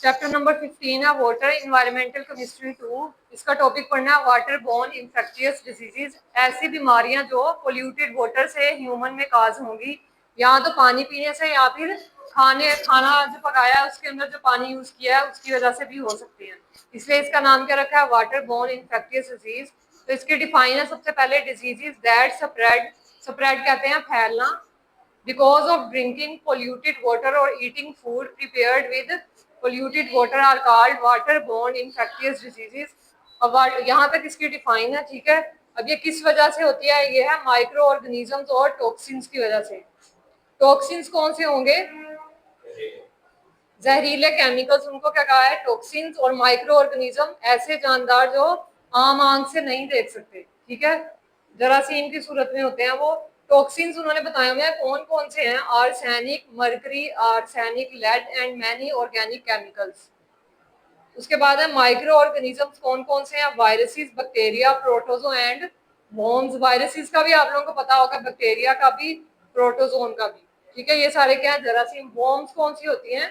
Chapter number 15 है water environmental chemistry 2। इसका topic पढ़ना है वाटर बोर्न इन्फेक्शियस डिजीजेज, ऐसी बीमारियां जो पोल्यूटेड वाटर से ह्यूमन में काज होंगी, या तो पानी पीने से या फिर खाना जो पकाया है उसके अंदर जो पानी यूज किया है उसकी वजह से भी हो सकती है। इसलिए इसका नाम क्या रखा है, वाटर बोर्न इन्फेक्शियस डिजीज। तो इसकी डिफाइन है सबसे पहले, डिजीजेज दैट स्प्रेड, स्प्रेड कहते हैं फैलना, because of drinking polluted water or eating food prepared with polluted water are called waterborne infectious diseases। अब यहाँ तक इसकी डिफाइन है, ठीक है। अब ये किस वजह से होती है, ये है माइक्रो ऑर्गेनिजम्स और टॉक्सिन्स की वजह से। टॉक्सिन्स कौन से होंगे, जहरीले केमिकल्स, उनको क्या कहा है, टॉक्सिन्स। और माइक्रो ऑर्गेनिज्म ऐसे जानदार जो आम आंख से नहीं देख सकते, ठीक है, जरासीम की सूरत में होते हैं वो। टॉक्सिन्स उन्होंने बताए हुए हैं कौन कौन से हैं, arsenic, mercury, arsenic, lead and many organic chemicals. उसके बाद है माइक्रो ऑर्गेनिजम्स कौन कौन से हैं, viruses, bacteria, protozoa and worms. Viruses का भी आप लोगों को पता होगा, बैक्टीरिया का भी, प्रोटोजोन का भी, ठीक है। ये सारे क्या है, जरासीम। वॉर्म्स कौन सी होती हैं,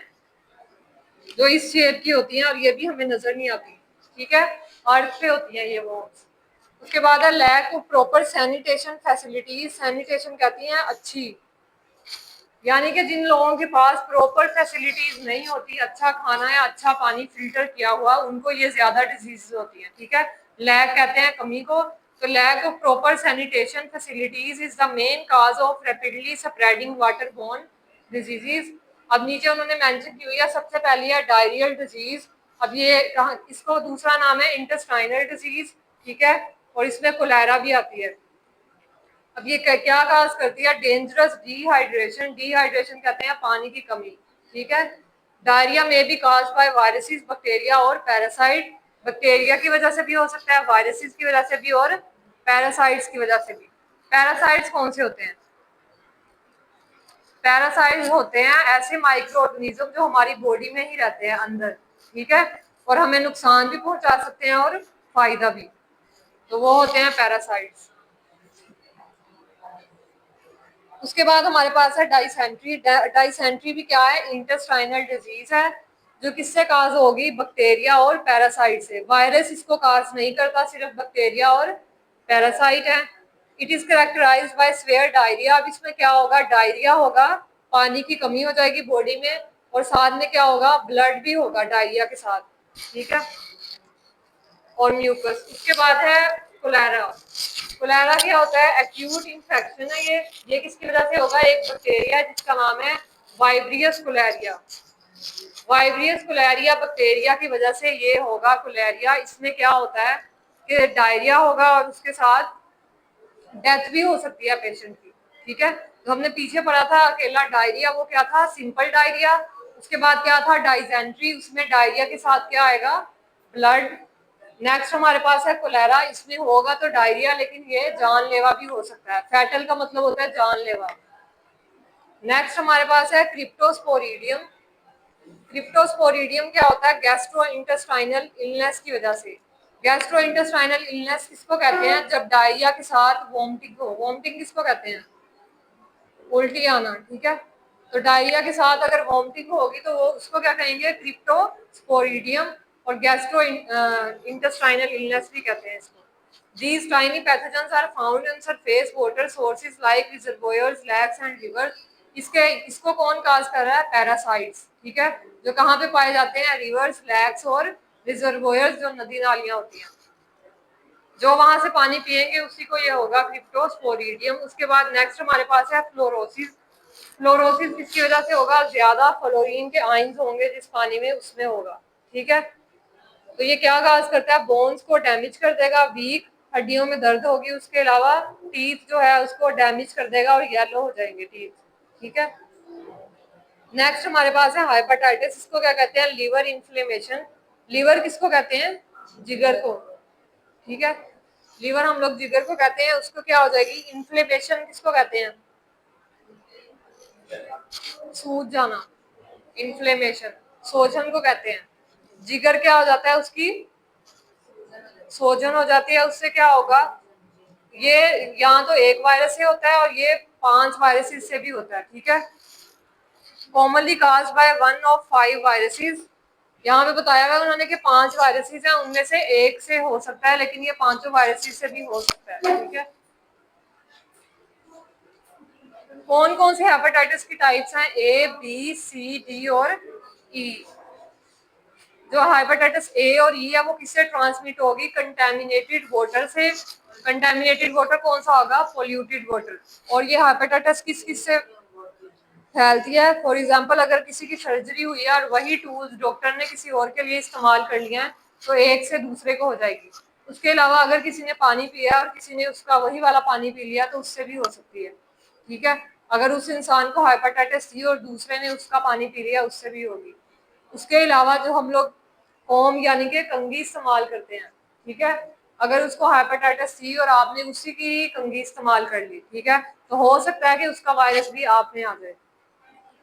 जो इस शेप की होती हैं और ये भी हमें नजर नहीं आती, ठीक है, अर्थ पे होती हैं ये वॉर्म्स। उसके बाद है lack of proper sanitation facilities. Sanitation कहती हैं अच्छी, यानी कि जिन लोगों के पास प्रॉपर फैसिलिटीज नहीं होती, अच्छा खाना या अच्छा पानी फिल्टर किया हुआ, उनको ये ज्यादा डिजीज होती हैं, ठीक है। लैक कहते हैं कमी को। तो lack of proper sanitation facilities is the main cause of rapidly spreading water borne diseases. अब नीचे उन्होंने मेंशन की हुई है, सबसे पहली है डायरियल डिजीज। अब ये इसको दूसरा नाम है इंटेस्टाइनल डिजीज, ठीक है, और इसमें कोलेरा भी आती है। अब ये क्या काज करती है, डेंजरस डिहाइड्रेशन। डिहाइड्रेशन कहते हैं पानी की कमी, ठीक है। डायरिया में भी काज बाय वायरसेस, बैक्टीरिया और पैरासाइट। बैक्टीरिया की वजह से भी हो सकता है, वायरसेस की वजह से भी, और पैरासाइट्स की वजह से भी। पैरासाइट्स कौन से होते हैं, पैरासाइट्स होते हैं ऐसे माइक्रो ऑर्गेनिज्म जो हमारी बॉडी में ही रहते हैं अंदर, ठीक है, और हमें नुकसान भी पहुंचा सकते हैं और फायदा भी, तो वो होते हैं पैरासाइट्स। उसके बाद हमारे पास है डाइसेंट्री। डाइसेंट्री भी क्या है, इंटेस्टाइनल डिजीज है, जो किससे काज होगी, बैक्टीरिया और पैरासाइट से। वायरस इसको काज नहीं करता, सिर्फ बैक्टीरिया और पैरासाइट है। It is characterised by severe diarrhoea. अब इसमें क्या होगा, डायरिया होगा, पानी की कमी हो जाएगी बॉडी में, और साथ में क्या होगा, ब्लड भी होगा डायरिया के साथ, ठीक है, और म्यूकस। उसके बाद है कोलेरा। कोलेरा क्या होता है, एक्यूट इन्फेक्शन है ये किसकी वजह से होगा, एक बैक्टीरिया जिसका नाम है वाइब्रियस कोलेरिया। वाइब्रियस कोलेरिया बैक्टीरिया की वजह से ये होगा कोलेरिया। इसमें क्या होता है कि डायरिया होगा और उसके साथ डेथ भी हो सकती है पेशेंट की, ठीक है। तो हमने पीछे पढ़ा था अकेला डायरिया, वो क्या था, सिंपल डायरिया। उसके बाद क्या था, डाइसेंट्री, उसमें डायरिया के साथ क्या आएगा, ब्लड। नेक्स्ट हमारे पास है कोलेरा। इसमें होगा तो डायरिया, लेकिन ये जानलेवा भी हो सकता है। फैटल का मतलब होता है जानलेवा। नेक्स्ट हमारे पास है क्रिप्टोस्पोरिडियम। क्रिप्टोस्पोरिडियम क्या होता है, गैस्ट्रोइंटेस्टाइनल इलनेस की वजह से। गैस्ट्रोइंटेस्टाइनल इलनेस किसको कहते हैं, जब डायरिया के साथ वॉमिटिंग हो। वॉमिटिंग किसको कहते हैं, उल्टी आना, ठीक है। तो डायरिया के साथ अगर वॉमिटिंग होगी तो वो उसको क्या कहेंगे, क्रिप्टोस्पोरिडियम। और गैस्ट्रो इंटेस्टाइनल इलनेस भी कहते हैं इसको। These tiny pathogens are found in surface water sources like reservoirs, lakes and rivers। इसको कौन काज कर रहा है, पैरासाइट्स, ठीक है, जो कहाँ पे पाए जाते हैं, रिवर्स, लैक्स और रिजर्वोयर्स, जो नदी नालियां होती हैं, जो वहां से पानी पिएंगे उसी को ये होगा क्रिप्टोस्पोरिडियम। उसके बाद नेक्स्ट हमारे पास है फ्लोरोसिस। फ्लोरोसिस किसकी वजह से होगा, ज्यादा फ्लोरीन के आयंस होंगे जिस पानी में, उसमें होगा, ठीक है। तो ये क्या काज करता है, बोन्स को डैमेज कर देगा, वीक, हड्डियों में दर्द होगी। उसके अलावा टीथ जो है उसको डैमेज कर देगा और येलो हो जाएंगे टीथ, ठीक है। नेक्स्ट हमारे पास है हाइपेटाइटिस। इसको क्या कहते हैं, लीवर इन्फ्लेमेशन। लीवर किसको कहते हैं, जिगर को, ठीक है। लीवर हम लोग जिगर को कहते हैं, उसको क्या हो जाएगी, इन्फ्लेमेशन किसको कहते हैं, सूज जाना, इन्फ्लेमेशन, सोजन को कहते हैं। जिगर क्या हो जाता है, उसकी सोजन हो जाती है। उससे क्या होगा, ये यहाँ तो एक वायरस से होता है और ये 5 वायरसेस से भी होता है, ठीक है। Commonly caused by 1 of 5 viruses यहाँ पे बताया हुआ है उन्होंने कि 5 वायरसेस हैं, उनमें से एक से हो सकता है, लेकिन ये 5 वायरसेस से भी हो सकता है। ठीक है, कौन कौन से हेपेटाइटिस की टाइप्स हैं? ए, बी, सी, डी और ई। जो हेपेटाइटिस ए और ई है वो किससे ट्रांसमिट होगी? कंटेमिनेटेड वाटर से। कंटेमिनेटेड वाटर कौन सा होगा? Polluted water. और ये हेपेटाइटिस किस किस से फैलती है? फॉर एग्जाम्पल अगर किसी की सर्जरी हुई है और वही टूल्स डॉक्टर ने किसी और के लिए इस्तेमाल कर लिया है तो एक से दूसरे को हो जाएगी। उसके अलावा अगर किसी ने पानी पिया और किसी ने उसका वही वाला पानी पी लिया तो उससे भी हो सकती है। ठीक है, अगर उस इंसान को हेपेटाइटिस थी और दूसरे ने उसका पानी पी लिया उससे भी होगी। उसके अलावा जो हम लोग फोम यानी कि कंघी इस्तेमाल करते हैं, ठीक है, अगर उसको हेपेटाइटिस थी और आपने उसी की कंघी इस्तेमाल कर ली, ठीक है, तो हो सकता है कि उसका वायरस भी आप में आ जाए।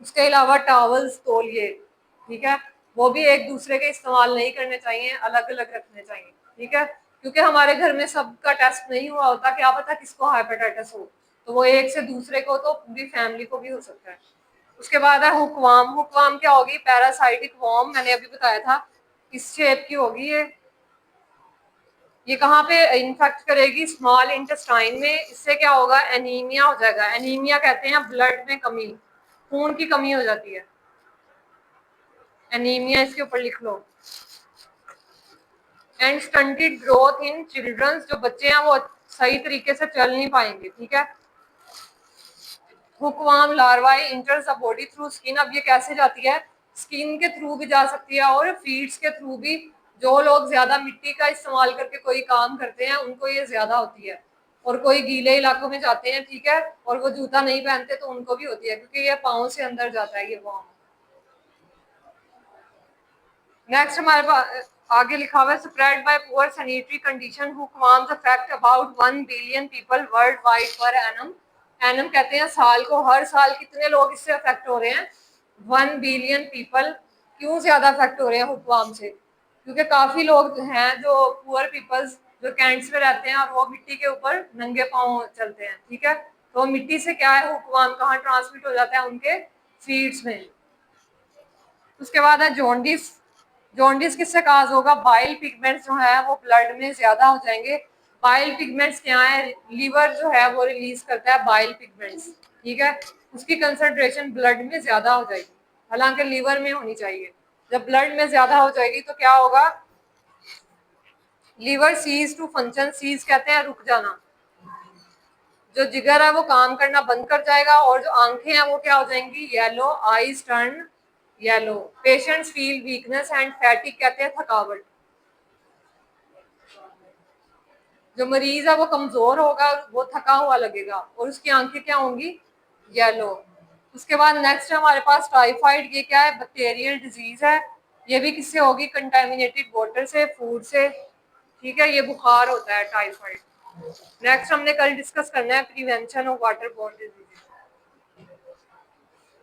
उसके अलावा टॉवल्स, तौलिए, ठीक है, वो भी एक दूसरे के इस्तेमाल नहीं करने चाहिए, अलग अलग रखने चाहिए। ठीक है, क्योंकि हमारे घर में सबका टेस्ट नहीं हुआ होता, क्या पता किसको हेपेटाइटिस हो, तो वो एक से दूसरे को तो पूरी फैमिली को भी हो सकता है। उसके बाद है हुक्वाम। हुक्वाम क्या होगी? पैरासाइटिक वॉर्म, मैंने अभी बताया था किस शेप की होगी ये कहाँ पे इन्फेक्ट करेगी? स्मॉल इंटेस्टाइन में। इससे क्या होगा? एनीमिया हो जाएगा। एनीमिया कहते हैं ब्लड में कमी, खून की कमी हो जाती है, एनीमिया इसके ऊपर लिख लो। And stunted growth in childrens, जो बच्चे हैं वो सही तरीके से चल नहीं पाएंगे। ठीक है, hookworm larvae enters the body through skin. अब ये कैसे जाती है? स्किन के थ्रू भी जा सकती है और फीड्स के थ्रू भी। जो लोग ज्यादा मिट्टी का इस्तेमाल करके कोई काम करते हैं उनको ये ज्यादा होती है, और कोई गीले इलाकों में जाते हैं, ठीक है, और वो जूता नहीं पहनते तो उनको भी होती है, क्योंकि ये पाँव से अंदर जाता है ये वॉर्म। नेक्स्ट हमारे पास आगे लिखा हुआ है spread by poor sanitary condition hookworms affect about 1 billion people world wide per annum. Annum कहते हैं साल को, हर साल कितने लोग इससे अफेक्ट हो रहे हैं? 1 बिलियन पीपल। क्यों ज्यादा अफेक्ट हो रहे हैं हुकवाम से? क्योंकि काफी लोग हैं जो पुअर पीपल्स जो कैंट्स में रहते हैं और वो मिट्टी के ऊपर नंगे पाँव चलते हैं। ठीक है, तो मिट्टी से क्या है, हुकवाम कहाँ ट्रांसमिट हो जाता है? उनके फीड्स में। उसके बाद है जॉन्डिस। जॉन्डिस किससे काज होगा? बाइल पिगमेंट्स जो है वो ब्लड में ज्यादा हो जाएंगे। बाइल पिगमेंट्स क्या है? लीवर जो है वो रिलीज करता है बाइल पिगमेंट्स। ठीक है, उसकी कंसंट्रेशन ब्लड में ज्यादा हो जाएगी, हालांकि लीवर में होनी चाहिए। जब ब्लड में ज्यादा हो जाएगी तो क्या होगा? Liver cease to function. Cease कहते हैं रुक जाना। जो जिगर है वो काम करना बंद कर जाएगा और जो आंखें हैं वो क्या हो जाएंगी? Yellow, eyes turn yellow. Patients feel weakness and फैटिक, कहते हैं थकावट। जो मरीज है वो कमजोर होगा, वो थका हुआ लगेगा और उसकी आंखें क्या होंगी? येलो। उसके बाद नेक्स्ट हमारे पास टाइफाइड। ये क्या है? बैक्टीरियल डिजीज है। ये भी किससे होगी? कंटेमिनेटेड वाटर से, फूड से। ठीक है, ये बुखार होता है टाइफाइड। नेक्स्ट हमने कल डिस्कस करना है prevention of water borne disease.